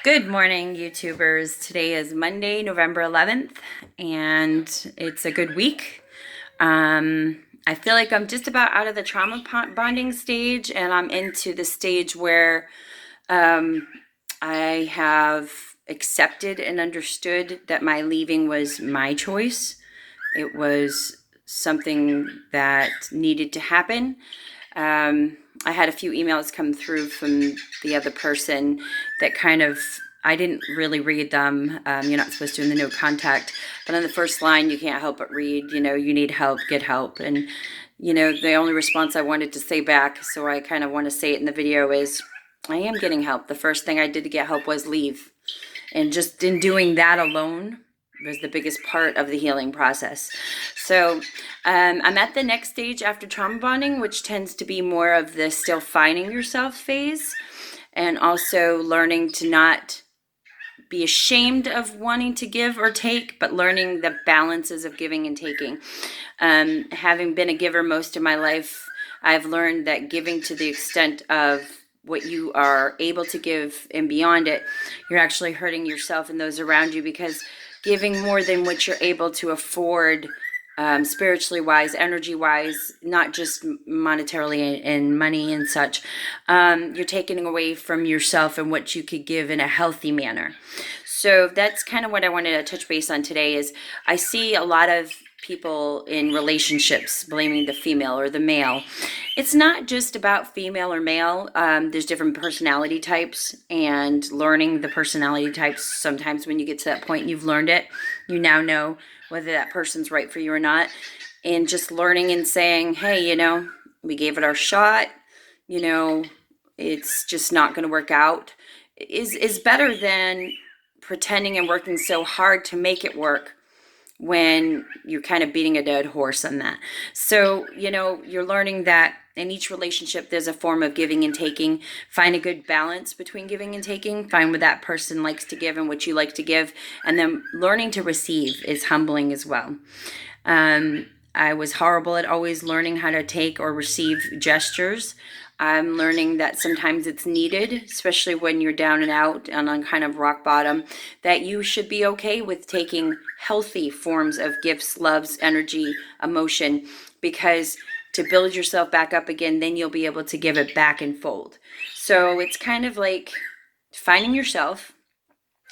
Good morning, YouTubers. Today is Monday, November 11th, and it's a good week. I feel like I'm just about out of the trauma bonding stage, and I'm into the stage where I have accepted and understood that my leaving was my choice. It was something that needed to happen. I had a few emails come through from the other person that kind of, I didn't really read them. You're not supposed to in the no contact, but on the first line, you can't help but read, you need help, get help. And, the only response I wanted to say back, so I kind of want to say it in the video, is I am getting help. The first thing I did to get help was leave. And just in doing that alone was the biggest part of the healing process. So I'm at the next stage after trauma bonding, which tends to be more of the still finding yourself phase, and also learning to not be ashamed of wanting to give or take, but learning the balances of giving and taking. Having been a giver most of my life, I've learned that giving to the extent of what you are able to give and beyond it, you're actually hurting yourself and those around you, because giving more than what you're able to afford, spiritually wise, energy wise, not just monetarily and money and such, you're taking away from yourself and what you could give in a healthy manner. So that's kind of what I wanted to touch base on today. Is I see a lot of people in relationships blaming the female or the male. It's not just about female or male. There's different personality types, and learning the personality types, sometimes when you get to that point and you've learned it, you now know whether that person's right for you or not. And just learning and saying, hey, we gave it our shot, it's just not going to work out, is better than pretending and working so hard to make it work when you're kind of beating a dead horse on that. So, you're learning that in each relationship, there's a form of giving and taking. Find a good balance between giving and taking. Find what that person likes to give and what you like to give. And then learning to receive is humbling as well. I was horrible at always learning how to take or receive gestures. I'm learning that sometimes it's needed, especially when you're down and out and on kind of rock bottom, that you should be okay with taking healthy forms of gifts, loves, energy, emotion, because to build yourself back up again, then you'll be able to give it back in fold. So it's kind of like finding yourself,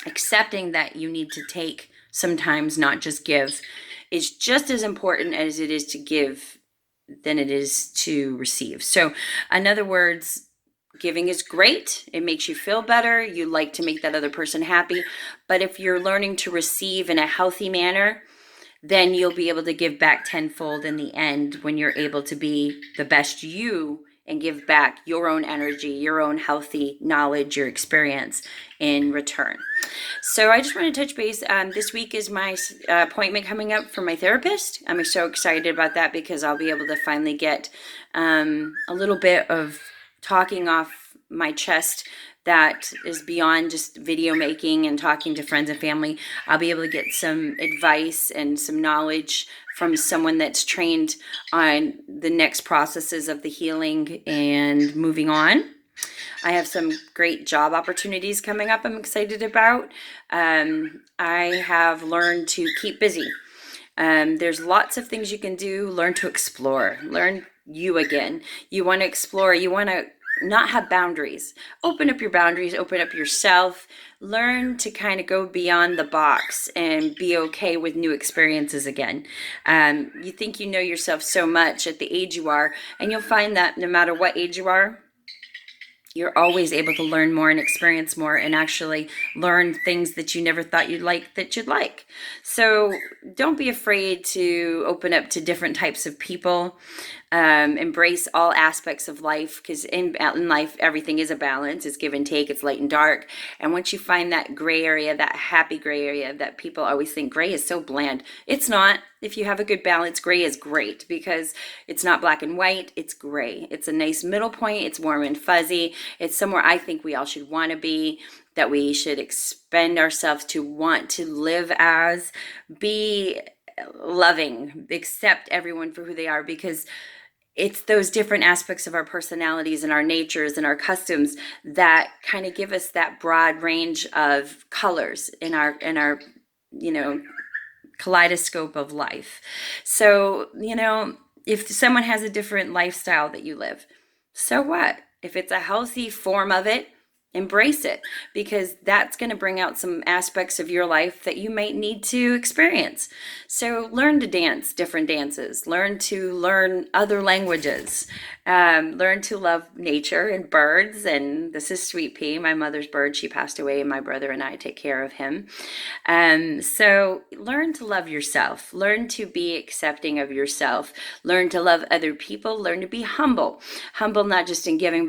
accepting that you need to take sometimes, not just give, is just as important as it is to give than it is to receive. So, in other words, giving is great. It makes you feel better. You like to make that other person happy. But if you're learning to receive in a healthy manner, then you'll be able to give back tenfold in the end, when you're able to be the best you and give back your own energy, your own healthy knowledge, your experience in return. So I just want to touch base. This week is my appointment coming up for my therapist. I'm so excited about that, because I'll be able to finally get a little bit of talking off my chest that is beyond just video making and talking to friends and family. I'll be able to get some advice and some knowledge from someone that's trained on the next processes of the healing and moving on. I have some great job opportunities coming up I'm excited about. I have learned to keep busy. There's lots of things you can do. Learn to explore. Learn you again. You want to explore. You want to not have boundaries. Open up your boundaries. Open up yourself. Learn to kind of go beyond the box and be okay with new experiences again. You think you know yourself so much at the age you are, and you'll find that no matter what age you are, you're always able to learn more and experience more, and actually learn things that you never thought you'd like. So don't be afraid to open up to different types of people. Embrace all aspects of life, because in life, everything is a balance. It's give and take. It's light and dark. And once you find that gray area, that happy gray area that people always think gray is so bland, it's not. If you have a good balance, gray is great, because it's not black and white. It's gray. It's a nice middle point. It's warm and fuzzy. It's somewhere I think we all should want to be, that we should expend ourselves to want to live as, be loving, accept everyone for who they are, because it's those different aspects of our personalities and our natures and our customs that kind of give us that broad range of colors in our you know kaleidoscope of life. So, if someone has a different lifestyle that you live, so what? If it's a healthy form of it, embrace it, because that's going to bring out some aspects of your life that you might need to experience. So learn to dance different dances, learn other languages, learn to love nature and birds. And this is Sweet Pea, my mother's bird. She passed away and my brother and I take care of him. So learn to love yourself, learn to be accepting of yourself, learn to love other people, learn to be humble not just in giving